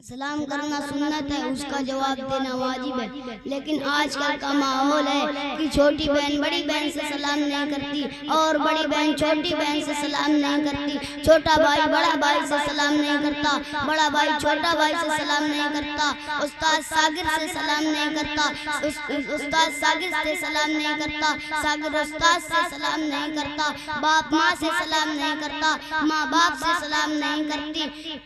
सलाम करना सुन्नत है, उसका जवाब देना वाजिब है। लेकिन आजकल का माहौल है कि छोटी बहन बड़ी बहन से सलाम नहीं करती और बड़ी बहन छोटी बहन से सलाम नहीं करती। छोटा भाई बड़ा भाई से सलाम नहीं करता, बड़ा भाई छोटा भाई से सलाम नहीं करता, उस्ताद सागिर से सलाम नहीं करता, उस्ताद सागिर से सलाम नहीं करता, सागिर उस्ताद से सलाम नहीं करता, बाप माँ से सलाम नहीं करता, माँ बाप से सलाम नहीं करती।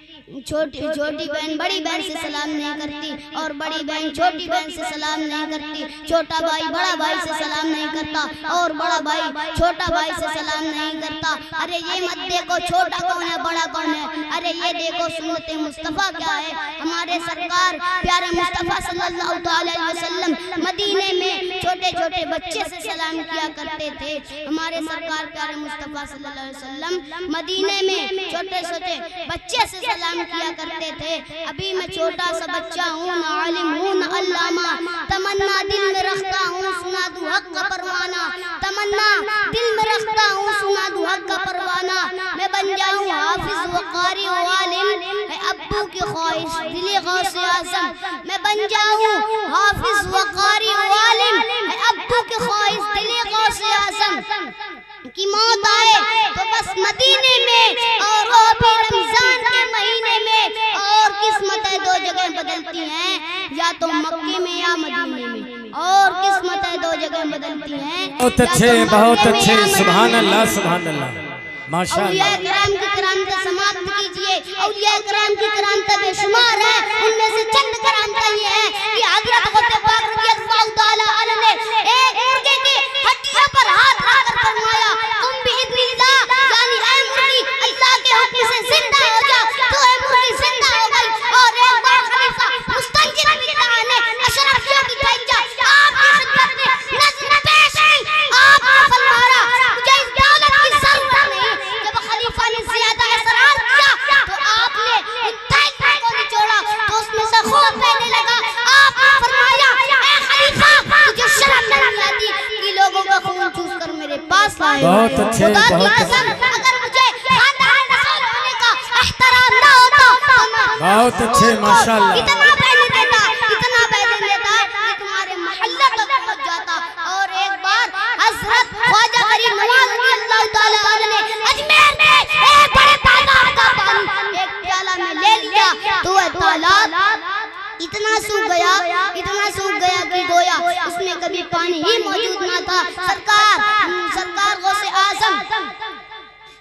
छोटी बहन बड़ी बहन से सलाम नहीं करती और बड़ी बहन छोटी बहन से सलाम नहीं करती। छोटा भाई बड़ा भाई से सलाम नहीं करता और बड़ा भाई छोटा भाई से सलाम नहीं करता। अरे ये मत देखो छोटा कौन है बड़ा कौन है, अरे ये देखो सुन्नत मुस्तफ़ा क्या है। हमारे सरकार प्यारे मुस्तफ़ा सल्लल्लाहु अलैहि वसल्लम मदीने में छोटे छोटे बच्चे से सलाम किया करते थे। हमारे सरकार प्यारे मुस्तफ़ा सल्लल्लाहु अलैहि वसल्लम मदीने में छोटे छोटे बच्चे से सलाम किया करते थे। अभी मैं छोटा सा बच्चा हूँ, न आलिम हूँ न अल्लामा, तमन्ना दिल में रखता हूँ सुना दूँ हक का परवाना, तमन्ना दिल में रखता हूँ सुना दूँ हक का परवाना। मैं बन जाऊँ हाफिज व कारी व आलिम, मैं अब्बू की ख्वाहिश दिली गौसे आज़म। मैं बन जाऊँ हाफिज व कारी व आलिम, मैं अब्बू की ख्वाहिश दिली गौसे आज़म। कि मौत आए तो बस मदीने में और वो भी रमजान के महीने में। और किस्मतें दो जगह बदलती हैं, या तो मक्के में या मदीने में। और किस्मतें दो जगह बदलती हैं। बहुत अच्छे सुभान अल्लाह सुभान अल्लाह माशाअल्लाह। औलिया किराम की करामतें समाप्त कीजिए। औलिया किराम की करामतें बेशुमार हैं, उनमें से चंद करामतें ये हैं कि हज़रत गौसे पाक रज़ियल्लाहु ताला अन्हु ने एक मुर्गे की हड्डियों पर हाथ रखकर फरमाया, तुम भी इज़्निल्लाह, यानी ऐ मुर्गी अल्लाह के हुक्म से जिंदा हो जा। तो ऐ मुर्गी जिंदा हो गई। और एक बार खलीफा मुस्तंजिद बिल्लाह ने अशरफियों की तैजा आपकी खिदमत में नज़र पेश की। आपने फरमाया मुझे इस दौलत की जरूरत नहीं। जब खलीफा ने ज़्यादा इसरार किया तो आपने उन तैजा को निचोड़ा तो उसमें से खून बहने लगा। आपने फरमाया ऐ खलीफा तुझे शर्म नहीं आती कि लोगों का खून चूसकर मेरे पास लाए। बहुत अच्छे अगर मुझे खानदान रसूल होने का एहतराम ना होता तो बहुत अच्छे माशाअल्लाह। इतना बैन देता कि तुम्हारे मोहल्ले तक पहुंच जाता। और एक बार हजरत ख्वाजा गरीब नवाज रज़ियल्लाहु ताला अन्हु ने अजमेर में एक बड़े तालाब का पानी एक प्याला में ले लिया तो वह तालाब इतना सूख गया कि गोया उसमें कभी पानी ही मौजूद ना था। सरकार गौसे आज़म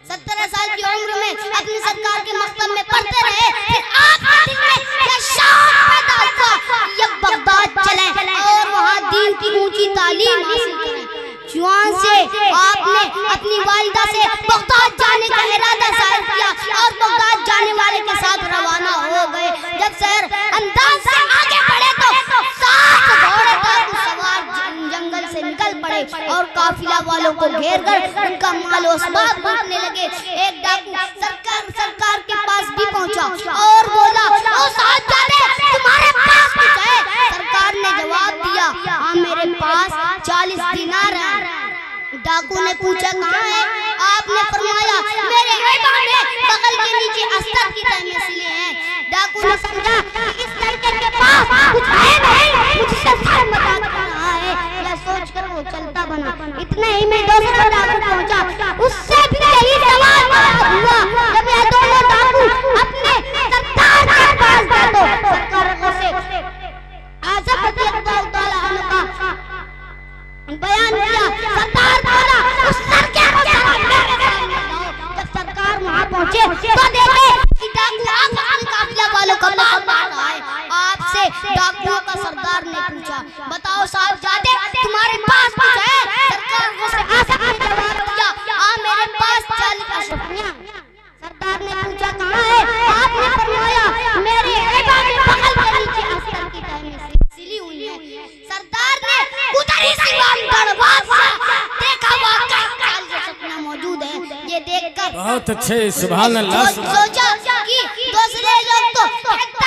17 साल की उम्र में अपनी सरकार के मकतब में पढ़ते रहे। फिर आपके दिल में यह शौक पैदा हुआ कि बगदाद चलें और वहाँ दीन की ऊंची तालीम हासिल करें। जुआन से आपने अपनी वालिदा से बगदाद जाने का इरादा जाहिर किया और बगदाद जाने वाले के साथ रवाना हो गए। जब शहर अंदाज से आगे बढ़े तो 7 घोड़े डाकू सवार जंगल से निकल पड़े और काफिला वालों को घेर कर उनका माल असबाब लूटने लगे। एक डाकू सरकार के पास भी पहुंचा और बोला, ओ साहबजादे तुम्हारे पास कुछ है? सरकार ने जवाब दिया, हाँ मेरे पास 40 दिनार है। डाकू ने पूछा कहाँ है? आपने फरमाया मेरे ऐबा में बगल के नीचे अस्तर की तह में सिले हैं। डाकू ने समझा कि इस लड़के के पास कुछ है नहीं, मुझसे सर मजाक कर रहा है। यह सोचकर वो चलता बना। इतने ही में दूसरा डाकू पहुंचा, उससे भी यही सवाल हुआ। जब यह दोनों डाकू अपने सरकार के पास गए तो सरकार से आज़म रज़ियल्लाहु ताला अन्हु का बयान किया। सरकार बोला उस लड़के को मेरे सामने लाओ। जब सरकार वहाँ पहुँचे तो देखे कि डाकू अपने काफिला वालों का माल बांट रहा है। आपसे डाकुओं का सरदार ने पूछा, बताओ साहबजादे तुम्हारे पास कुछ है? सरकार को से आज़म ने जवाब दिया, हाँ मेरे पास 40 अशरफियाँ। सरदार ने पूछा कहाँ है? आपने फरमाया मेरे ऐबा में बगल के नीचे अस्तर की तह में सिली हुई है। सरदार ने उधर ही दीवान दरवाजा देखा, वाकई 40 अशरफियाँ मौजूद है। ये देखकर बहुत अच्छे सुभान अल्लाह। सोचा कि दूसरे लोग तो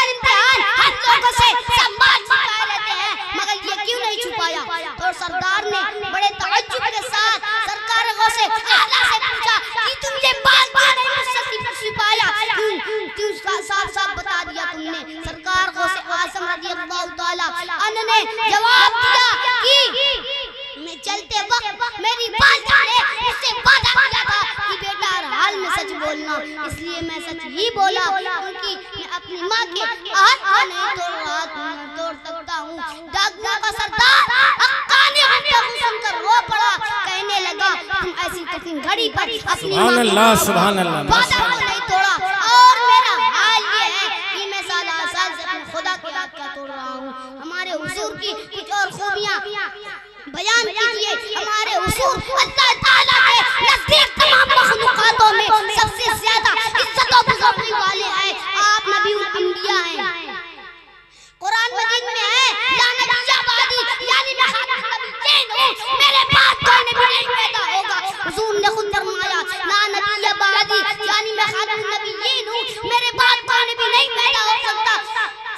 इम्तिहान हम लोगों से सम्मान छुपा लेते हैं, मगर ये क्यों नहीं छुपाया? तो सरदार ने बड़े तअज्जुब के साथ सरकार से आला से पूछा कि तुम ये बात क्यों नहीं मुझसे छुपाया? क्यों साफ साफ बता दिया तुमने। सरकार ताला अन्हु ने जवाब दिया कि मैं चलते वक्त मेरी वालिदा ने मुझसे वादा किया था कि बेटा हर हाल में सच बोलना, इसलिए मैं सच ही बोला, क्योंकि मैं अपनी माँ के आहत को नहीं तोड़ सकता हूँ। डाकुओं का सरदार हक्का ने गुफ्तगू सुनकर रो पड़ा, कहने लगा तुम ऐसी कठिन घड़ी पर अपनी माँ के वादा को नहीं तोड़ा, और मेरा हाल ये है कि मैं साल से अपने खुदा की याद का तोड़ रहा हूँ। हमारे हुजूर की कुछ और खूबियाँ बयान कीजिए। हमारे हुजूर अल्लाह ताला के नजदीक तमाम मखलूकातों में सबसे ज्यादा इज्जत और बुजुर्गी वाले हैं। आप नबीउल अंबिया हैं। कुरान मजीद में है ला नबिय्या बादी, यानी मैं खातमुन नबिय्यीन हूँ, मेरे बाद कोई नबी नहीं पैदा होगा। हुजूर ने खुद फरमाया ला नबिय्या बादी, यानी मैं खातमुन नबिय्यीन हूँ, मेरे बाद कोई नबी नहीं पैदा हो सकता।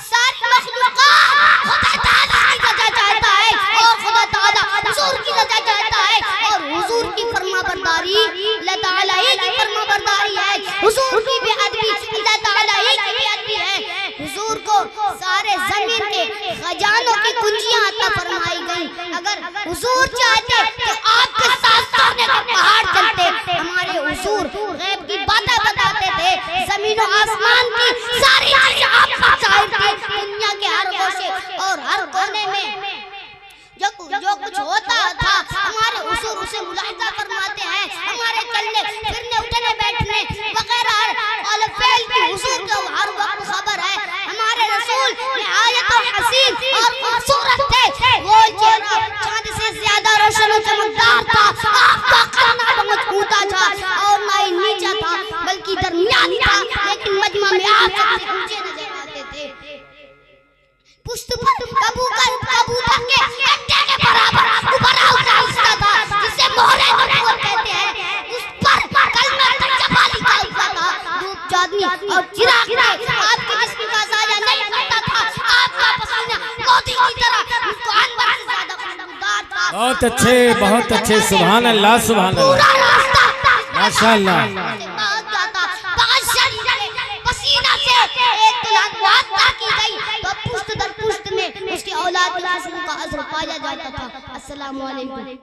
सारी मखलूकात खुदा ताला की रजा चाहता है और खुदा ताला हुजूर की रजा चाहता है, और हुजूर की फरमाबरदारी अल्लाह ताला ही की फरमाबरदारी है। हुजूर की बेअदबी अल्लाह ताला ही की बेअदबी है। हुजूर को सारे जमीन के खजानों की कुंजियां अता फरमाई गई। अगर हुजूर चाहते तो आपके साथ सोने के पहाड़ चलते। हमारे हुजूर गैब की बातें बताते थे, जमीन और आसमान की सारी चीजें आप पर जाहिर थी। दुनिया के हर गोशे और हर कोने में जो कुछ होता था हमारे हुजूर उसे मुलाहिजा फरमाते हैं। हमारे चलने फिरने उठने बैठने वगैरह और फेल की हुजूर को हर वक्त खबर है। हमारे रसूल निहायत हसीन और खूबसूरत थे, वो चेहरा चांद से ज्यादा रोशन और चमकदार था। आपका कन्ना बहुत ऊंचा था और ना ही नीचा था बल्कि दरमियानी था, लेकिन मजमा में आप सबसे ऊंचे नजर आते थे। पुश्त पर कबूतर के अंडे के बराबर उभरा हुआ हिस्सा था जिसे मोहरे नबूवत कहते हैं। उस पर कलमा तैयबा लिखा हुआ था। धूप चांदनी और चिराग थे, आपके जिस्म का साया नहीं करता था। आपका पसीना मोती की तरह मुस्कान से ज्यादा खुशबूदार था। बहुत अच्छे सुभान अल्लाह सुभान पूरा अल्लाह रास्ता माशाअल्लाह। पसीना से एक लाख वादा की गई तो पुश्त दर पुश्त में उसकी औलाद की खुशबू का असर पाया जाता था। अस्सलामु अलैकुम।